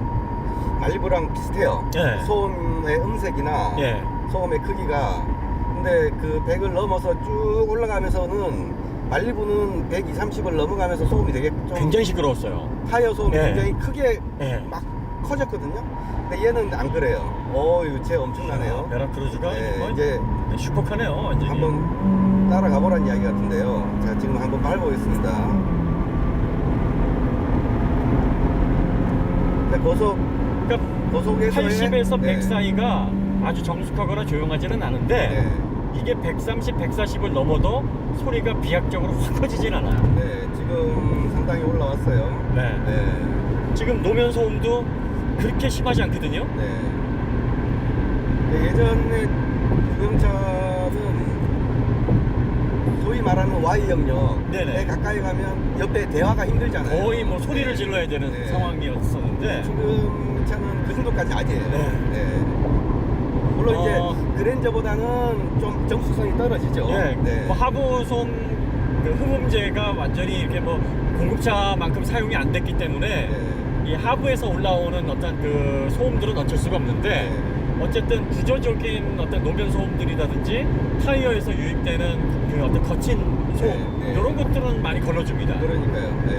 Speaker 2: 말리부랑 비슷해요.
Speaker 1: 네.
Speaker 2: 소음의 음색이나
Speaker 1: 예.
Speaker 2: 소음의 크기가. 근데 그 100을 넘어서 쭉 올라가면서는 말리부는 120, 30을 넘어가면서 소음이 되게 좀
Speaker 1: 굉장히 시끄러웠어요.
Speaker 2: 타이어 소음이
Speaker 1: 예.
Speaker 2: 굉장히 크게
Speaker 1: 예.
Speaker 2: 막 커졌거든요. 근데 얘는 안 그래요. 이거 제 엄청나네요.
Speaker 1: 베라크루즈가
Speaker 2: 네, 이제
Speaker 1: 슈퍼카네요, 완전히.
Speaker 2: 한번 따라가 보라는 이야기 같은데요. 자, 지금 한번 밟아보겠습니다. 자, 고속에서의
Speaker 1: 80에서 100
Speaker 2: 네.
Speaker 1: 사이가 아주 정숙하거나 조용하지는 않은데
Speaker 2: 네.
Speaker 1: 이게 130, 140을 넘어도 소리가 비약적으로 확 커지진 않아요.
Speaker 2: 네, 지금 상당히 올라왔어요.
Speaker 1: 네.
Speaker 2: 네.
Speaker 1: 지금 노면 소음도 그렇게 심하지 않거든요.
Speaker 2: 네. 예전에 중형차는 소위 말하는 Y 영역에
Speaker 1: 네네.
Speaker 2: 가까이 가면 옆에 대화가 힘들잖아요.
Speaker 1: 거의 뭐 소리를
Speaker 2: 네.
Speaker 1: 질러야 되는
Speaker 2: 네.
Speaker 1: 상황이었었는데
Speaker 2: 지금 차는 그 정도까지 아니에요.
Speaker 1: 네.
Speaker 2: 물론 이제 그랜저보다는 좀 정수성이 떨어지죠.
Speaker 1: 뭐 하부 소음 그 흡음재가 완전히 이렇게 뭐 공급차만큼 사용이 안 됐기 때문에
Speaker 2: 네.
Speaker 1: 이 하부에서 올라오는 어떤 그 소음들은 어쩔 수가 없는데
Speaker 2: 네.
Speaker 1: 어쨌든 구조적인 어떤 노면 소음들이라든지 타이어에서 유입되는 그 어떤 거친 소음
Speaker 2: 네.
Speaker 1: 이런 것들은 많이 걸러줍니다.
Speaker 2: 그러니까요. 네.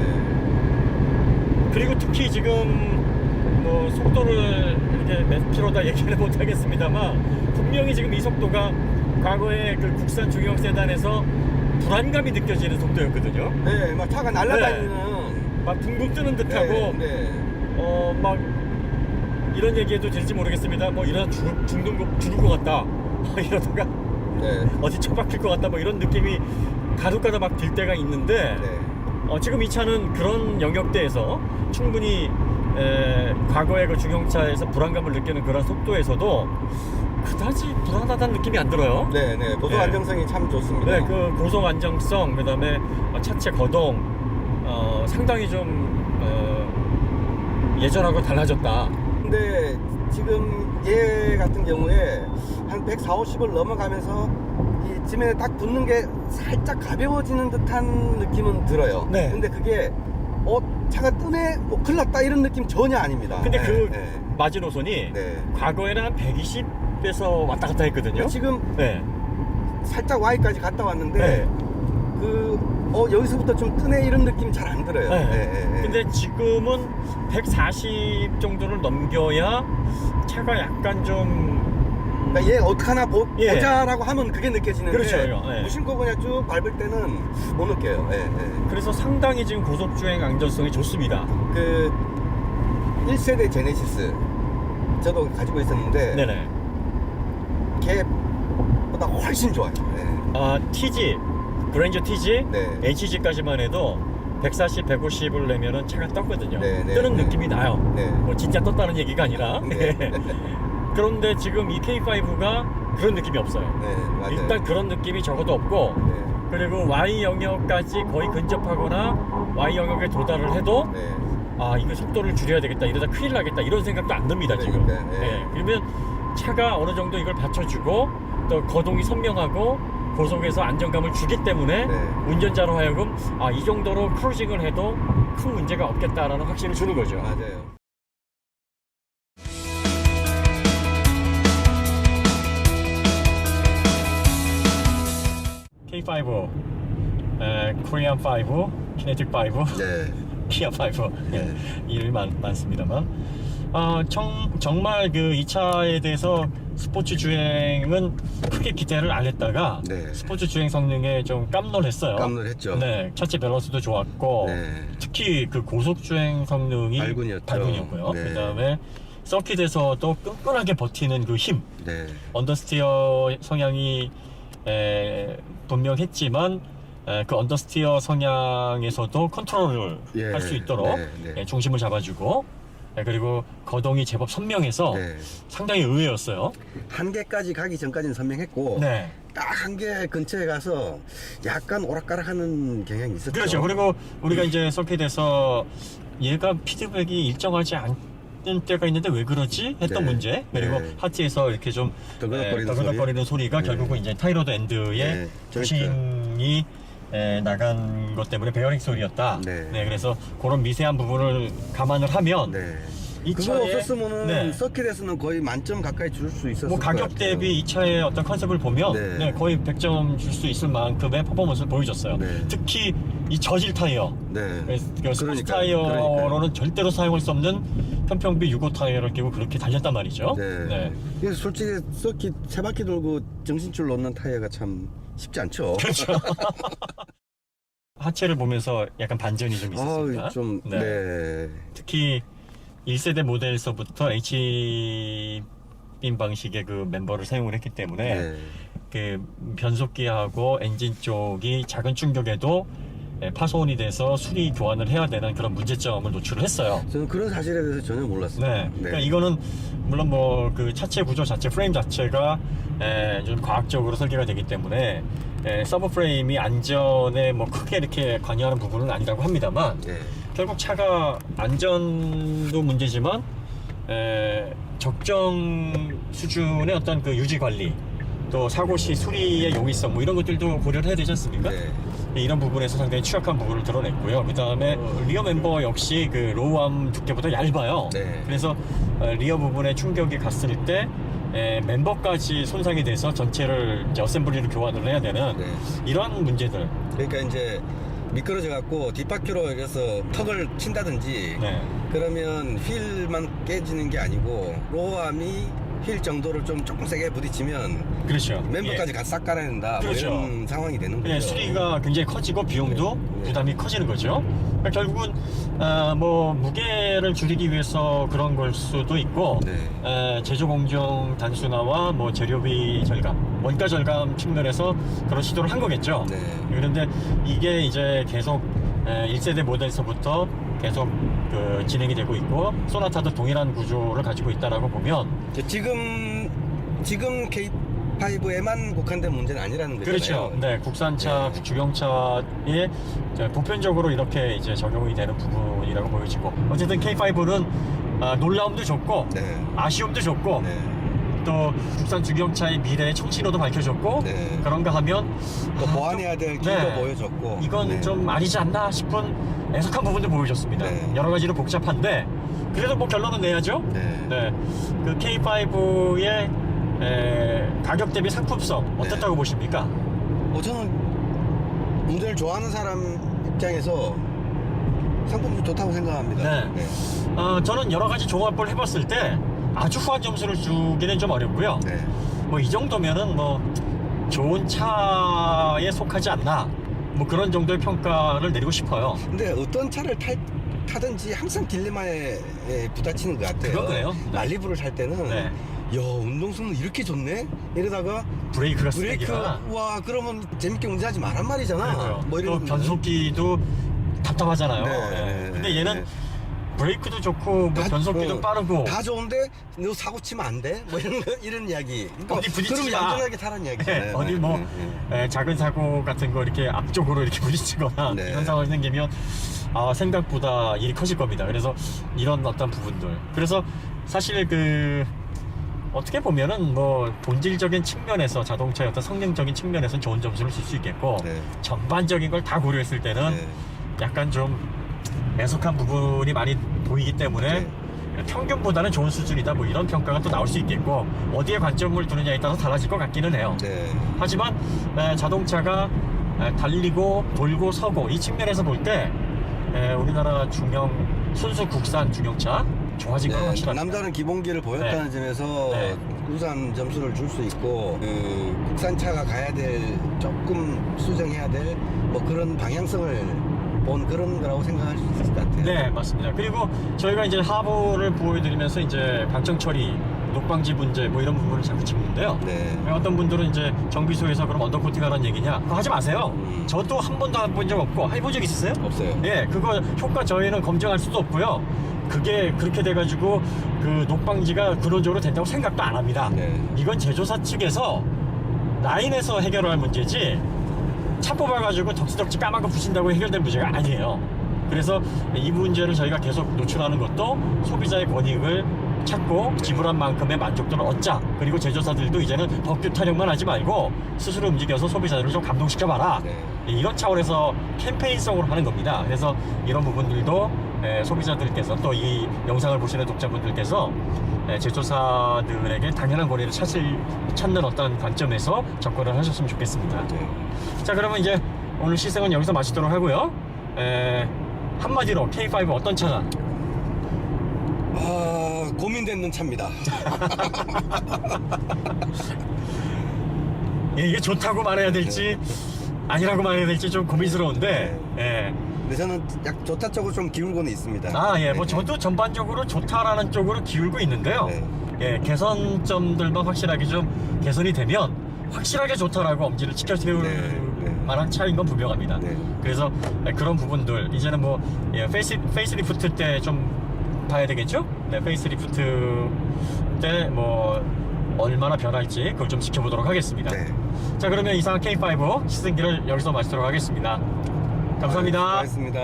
Speaker 1: 그리고 특히 지금 뭐 속도를 이렇게 몇 킬로다 얘기를 못 하겠습니다만 분명히 지금 이 속도가 과거에 그 국산 중형 세단에서 불안감이 느껴지는 속도였거든요.
Speaker 2: 네, 막 차가 날아다니는.
Speaker 1: 막 붕붕 뜨는 듯하고
Speaker 2: 네.
Speaker 1: 막 이런 얘기해도 될지 모르겠습니다. 뭐 이러다 죽을 것 같다. 이러다가
Speaker 2: 네.
Speaker 1: 어디 처박힐 것 같다. 뭐 이런 느낌이 가득가득 막 들 때가 있는데
Speaker 2: 네.
Speaker 1: 지금 이 차는 그런 영역대에서 충분히 과거의 그 중형차에서 불안감을 느끼는 그런 속도에서도 그다지 불안하다는 느낌이 안 들어요.
Speaker 2: 네, 네. 고속
Speaker 1: 네.
Speaker 2: 안정성이 참 좋습니다.
Speaker 1: 네, 그 고속 안정성, 그다음에 차체 거동 상당히 좀 예전하고 달라졌다.
Speaker 2: 근데 지금 얘 같은 경우에 한 140, 50을 넘어가면서 이 지면에 딱 붙는 게 살짝 가벼워지는 듯한 느낌은 들어요.
Speaker 1: 네.
Speaker 2: 근데 그게 차가 뜨네, 큰일 났다 이런 느낌 전혀 아닙니다.
Speaker 1: 근데
Speaker 2: 네,
Speaker 1: 그
Speaker 2: 네.
Speaker 1: 마지노선이
Speaker 2: 네.
Speaker 1: 과거에는 한 120에서 왔다 갔다 했거든요.
Speaker 2: 지금
Speaker 1: 네.
Speaker 2: 살짝 Y까지 갔다 왔는데
Speaker 1: 네.
Speaker 2: 여기서부터 좀 뜨네 이런 느낌 잘 안 들어요.
Speaker 1: 네.
Speaker 2: 네.
Speaker 1: 근데 지금은 140 정도를 넘겨야 차가 약간 좀
Speaker 2: 그러니까 얘 어떡하나
Speaker 1: 예.
Speaker 2: 보자라고 하면 그게 느껴지는데
Speaker 1: 그렇죠. 네.
Speaker 2: 무심코 그냥 쭉 밟을 때는 못 느껴요. 예, 예.
Speaker 1: 그래서 상당히 지금 고속주행 안전성이 좋습니다.
Speaker 2: 그 1세대 제네시스 저도 가지고 있었는데
Speaker 1: 네네.
Speaker 2: 걔보다 훨씬 좋아요. 예.
Speaker 1: TG, 그랜저 TG,
Speaker 2: 네.
Speaker 1: HG까지만 해도 140, 150을 내면은 차가 떴거든요.
Speaker 2: 네, 네,
Speaker 1: 뜨는
Speaker 2: 네.
Speaker 1: 느낌이 나요.
Speaker 2: 네.
Speaker 1: 뭐 진짜 떴다는 얘기가 아니라.
Speaker 2: 네.
Speaker 1: 그런데 지금 이 K5가 그런 느낌이 없어요.
Speaker 2: 네, 맞아요.
Speaker 1: 일단 그런 느낌이 적어도 없고,
Speaker 2: 네.
Speaker 1: 그리고 Y 영역까지 거의 근접하거나 Y 영역에 도달을 해도
Speaker 2: 네.
Speaker 1: 이거 속도를 줄여야 되겠다, 이러다 큰일 나겠다, 이런 생각도 안 듭니다 지금.
Speaker 2: 그러니까요, 네.
Speaker 1: 그러면 차가 어느 정도 이걸 받쳐주고 또 거동이 선명하고 고속에서 안정감을 주기 때문에
Speaker 2: 네.
Speaker 1: 운전자로 하여금 이 정도로 크루징을 해도 큰 문제가 없겠다라는 확신을 주는 거죠.
Speaker 2: 맞아요.
Speaker 1: K5, 코리안 5, 키네틱 5,
Speaker 2: 네.
Speaker 1: 키아 5 이름이 많습니다만 정말 그 이 차에 대해서 스포츠 주행은 크게 기대를 안 했다가
Speaker 2: 네.
Speaker 1: 스포츠 주행 성능에 좀 깜놀했어요.
Speaker 2: 깜놀했죠.
Speaker 1: 네, 차체 밸런스도 좋았고
Speaker 2: 네.
Speaker 1: 특히 그 고속 주행 성능이
Speaker 2: 발군이었죠.
Speaker 1: 고요
Speaker 2: 네.
Speaker 1: 그다음에 서킷에서도 끈끈하게 버티는 그 힘,
Speaker 2: 네.
Speaker 1: 언더스티어 성향이 분명했지만 그 언더스티어 성향에서도 컨트롤을
Speaker 2: 예,
Speaker 1: 할 수 있도록
Speaker 2: 네, 네.
Speaker 1: 중심을 잡아주고 그리고 거동이 제법 선명해서
Speaker 2: 네.
Speaker 1: 상당히 의외였어요.
Speaker 2: 한계까지 가기 전까지는 선명했고
Speaker 1: 네,
Speaker 2: 딱 한계 근처에 가서 약간 오락가락하는 경향이 있었죠.
Speaker 1: 그렇죠. 그리고 우리가 이제 서킷에서 얘가 피드백이 일정하지 않는 때가 있는데 왜 그러지? 했던
Speaker 2: 네.
Speaker 1: 문제. 그리고
Speaker 2: 네.
Speaker 1: 하트에서 이렇게 좀
Speaker 2: 더그덕거리는
Speaker 1: 소리가
Speaker 2: 네.
Speaker 1: 결국은 이제 타이로드 엔드의
Speaker 2: 네,
Speaker 1: 부싱이 나간 것 때문에 베어링 소리였다.
Speaker 2: 네.
Speaker 1: 그래서 그런 미세한 부분을 감안을 하면
Speaker 2: 네.
Speaker 1: 이
Speaker 2: 그거
Speaker 1: 차의-
Speaker 2: 없었으면은
Speaker 1: 네.
Speaker 2: 서킷에서는 거의 만점 가까이 줄 수 있었을
Speaker 1: 뭐
Speaker 2: 것
Speaker 1: 가격
Speaker 2: 같아요.
Speaker 1: 대비 이 차의 어떤 컨셉을 보면
Speaker 2: 네.
Speaker 1: 거의 100점 줄 수 있을 만큼의 퍼포먼스를 보여줬어요.
Speaker 2: 네.
Speaker 1: 특히 이 저질 타이어,
Speaker 2: 네.
Speaker 1: 그 스포츠
Speaker 2: 그러니까요.
Speaker 1: 타이어로는 절대로 사용할 수 없는 편평비 6호 타이어를 끼고 그렇게 달렸단 말이죠.
Speaker 2: 네. 그래서 솔직히 서킷 세 바퀴 돌고 정신줄 놓는 타이어가 참 쉽지 않죠.
Speaker 1: 그렇죠. 하체를 보면서 약간 반전이 좀 있었습니다.
Speaker 2: 좀 네.
Speaker 1: 특히 1세대 모델에서부터 H빔 방식의 그 멤버를 사용을 했기 때문에
Speaker 2: 네.
Speaker 1: 그 변속기하고 엔진 쪽이 작은 충격에도 파손이 돼서 수리 교환을 해야 되는 그런 문제점을 노출을 했어요.
Speaker 2: 저는 그런 사실에 대해서 전혀 몰랐어요.
Speaker 1: 네. 그러니까 이거는 물론 뭐 그 차체 구조 자체 프레임 자체가 좀 과학적으로 설계가 되기 때문에 서브 프레임이 안전에 뭐 크게 이렇게 관여하는 부분은 아니라고 합니다만
Speaker 2: 네.
Speaker 1: 결국 차가 안전도 문제지만 적정 수준의 어떤 그 유지 관리 또 사고 시 수리의 용이성 뭐 이런 것들도 고려를 해야 되지 않습니까?
Speaker 2: 네.
Speaker 1: 이런 부분에서 상당히 취약한 부분을 드러냈고요. 그 다음에 리어 멤버 역시 그 로우암 두께보다 얇아요.
Speaker 2: 네.
Speaker 1: 그래서 리어 부분에 충격이 갔을 때 멤버까지 손상이 돼서 전체를 이제 어셈블리로 교환을 해야 되는
Speaker 2: 네.
Speaker 1: 이러한 문제들.
Speaker 2: 그러니까 이제 미끄러져 갖고 뒷바퀴로 해서 턱을 친다든지
Speaker 1: 네.
Speaker 2: 그러면 휠만 깨지는 게 아니고 로어암이 휠 정도를 좀 조금 세게 부딪히면
Speaker 1: 그렇죠.
Speaker 2: 멤버까지 같이 싹 깔아야 된다.
Speaker 1: 그렇죠.
Speaker 2: 뭐 이런 상황이 되는
Speaker 1: 예,
Speaker 2: 거죠.
Speaker 1: 수리가 굉장히 커지고 비용도
Speaker 2: 네.
Speaker 1: 부담이 커지는 거죠. 그러니까 결국은 뭐 무게를 줄이기 위해서 그런 걸 수도 있고
Speaker 2: 네.
Speaker 1: 제조 공정 단순화와 뭐 재료비 절감, 원가 절감 측면에서 그런 시도를 한 거겠죠.
Speaker 2: 네.
Speaker 1: 그런데 이게 이제 계속 1세대 모델에서부터 계속 그 진행이 되고 있고 소나타도 동일한 구조를 가지고 있다라고 보면
Speaker 2: 지금 K5에만 국한된 문제는 아니라는 거잖아요.
Speaker 1: 그렇죠. 네, 국산차,
Speaker 2: 네.
Speaker 1: 주경차에 보편적으로 이렇게 이제 적용이 되는 부분이라고 보여지고 어쨌든 K5는 놀라움도 좋고
Speaker 2: 네.
Speaker 1: 아쉬움도 좋고
Speaker 2: 네.
Speaker 1: 또 국산 중형차의 미래의 청신호도 밝혀줬고
Speaker 2: 네.
Speaker 1: 그런가 하면
Speaker 2: 또 보완해야 될 길도
Speaker 1: 네.
Speaker 2: 보여줬고
Speaker 1: 이건
Speaker 2: 네.
Speaker 1: 좀 아니지 않나 싶은 애석한 부분도 보여줬습니다.
Speaker 2: 네.
Speaker 1: 여러 가지로 복잡한데 그래도 뭐 결론은 내야죠.
Speaker 2: 네.
Speaker 1: 그 K5의 가격 대비 상품성 어떻다고
Speaker 2: 네.
Speaker 1: 보십니까?
Speaker 2: 저는 운전을 좋아하는 사람 입장에서 상품도 좋다고 생각합니다.
Speaker 1: 네. 저는 여러 가지 종합을 해봤을 때 아주 후한 점수를 주기는 좀 어렵고요.
Speaker 2: 네.
Speaker 1: 뭐 이 정도면은 뭐 좋은 차에 속하지 않나 뭐 그런 정도의 평가를 내리고 싶어요.
Speaker 2: 근데 어떤 차를 타든지 항상 딜레마에 부딪히는 것 같아요.
Speaker 1: 그건 그래요. 네.
Speaker 2: 말리부를 탈 때는
Speaker 1: 네.
Speaker 2: 야, 운동성능 이렇게 좋네? 이러다가
Speaker 1: 브레이크가
Speaker 2: 브레이크,
Speaker 1: 세기가
Speaker 2: 와, 그러면 재밌게 운전하지 말란 말이잖아. 뭐
Speaker 1: 또
Speaker 2: 이런
Speaker 1: 변속기도 답답하잖아요.
Speaker 2: 네.
Speaker 1: 네. 근데 얘는
Speaker 2: 네.
Speaker 1: 브레이크도 좋고 뭐 변속기도 빠르고
Speaker 2: 다 좋은데 너 사고 치면 안 돼? 뭐 이런 이야기. 그러니까
Speaker 1: 어디 부딪히지
Speaker 2: 그러면
Speaker 1: 마.
Speaker 2: 안전하게 타라는 이야기잖아요.
Speaker 1: 네, 어디 뭐 작은 사고 같은 거 이렇게 앞쪽으로 이렇게 부딪히거나
Speaker 2: 네.
Speaker 1: 이런 상황이 생기면 생각보다 일이 커질 겁니다. 그래서 이런 어떤 부분들. 그래서 사실 어떻게 보면은 뭐 본질적인 측면에서 자동차의 어떤 성능적인 측면에서는 좋은 점수를 줄 수 있겠고
Speaker 2: 네.
Speaker 1: 전반적인 걸 다 고려했을 때는
Speaker 2: 네.
Speaker 1: 약간 좀 애석한 부분이 많이 보이기 때문에
Speaker 2: 네.
Speaker 1: 평균보다는 좋은 수준이다 뭐 이런 평가가 또 나올 수 있겠고 어디에 관점을 두느냐에 따라서 달라질 것 같기는 해요.
Speaker 2: 네.
Speaker 1: 하지만 자동차가 달리고 돌고 서고 이 측면에서 볼 때 우리나라 순수 국산 중형차 좋아진 건
Speaker 2: 네,
Speaker 1: 확실합니다.
Speaker 2: 남다른 기본기를 보였다는
Speaker 1: 네.
Speaker 2: 점에서
Speaker 1: 네.
Speaker 2: 우선 점수를 줄 수 있고 국산차가 가야 될 조금 수정해야 될 뭐 그런 방향성을 본 그런 거라고 생각할 수 있을 것 같아요.
Speaker 1: 네, 맞습니다. 그리고 저희가 이제 하부를 보여드리면서 이제 방청 처리, 녹방지 문제 뭐 이런 부분을 자꾸 짚는데요.
Speaker 2: 네.
Speaker 1: 어떤 분들은 이제 정비소에서 그럼 언더코팅 하라는 얘기냐? 그거 하지 마세요. 저도 한 번도 해본 적 없고 해본 적 있으세요?
Speaker 2: 없어요.
Speaker 1: 예, 그거 효과 저희는 검증할 수도 없고요. 그게 그렇게 돼가지고 녹방지가 근원적으로 된다고 생각도 안 합니다.
Speaker 2: 네.
Speaker 1: 이건 제조사 측에서 라인에서 해결할 문제지 차 뽑아가지고 덕지덕지 까맣게 부신다고 해결될 문제가 아니에요. 그래서 이 문제를 저희가 계속 노출하는 것도 소비자의 권익을 찾고 지불한 만큼의 만족도를 얻자. 그리고 제조사들도 이제는 법규 타령만 하지 말고 스스로 움직여서 소비자들을 좀 감동시켜봐라.
Speaker 2: 네.
Speaker 1: 이런 차원에서 캠페인성으로 하는 겁니다. 그래서 이런 부분들도 소비자들께서 또 이 영상을 보시는 독자분들께서 제조사들에게 당연한 권리를 찾는 어떤 관점에서 접근을 하셨으면 좋겠습니다.
Speaker 2: 네.
Speaker 1: 자, 그러면 이제 오늘 시승은 여기서 마치도록 하고요. 한마디로 K5 어떤 차가?
Speaker 2: 고민되는 차입니다.
Speaker 1: 이게 좋다고 말해야 될지 아니라고 말해야 될지 좀 고민스러운데.
Speaker 2: 근데 저는 약 좋다 쪽으로 좀 기울고는 있습니다.
Speaker 1: 뭐 저도 전반적으로 좋다라는 쪽으로 기울고 있는데요.
Speaker 2: 네.
Speaker 1: 개선점들만 확실하게 좀 개선이 되면 확실하게 좋다라고 엄지를 치켜 세울
Speaker 2: 네.
Speaker 1: 만한 차인 건 분명합니다.
Speaker 2: 네.
Speaker 1: 그래서 그런 부분들 이제는 뭐 페이스리프트 때 좀 봐야 되겠죠? 네, 페이스리프트 때 뭐 얼마나 변할지 그걸 좀 지켜보도록 하겠습니다.
Speaker 2: 네.
Speaker 1: 자, 그러면 이상 K5 시승기를 여기서 마치도록 하겠습니다. 감사합니다.
Speaker 2: 수고하셨습니다.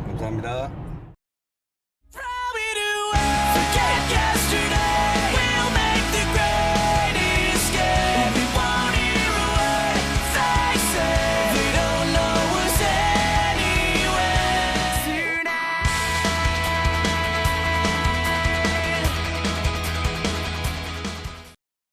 Speaker 2: 감사합니다.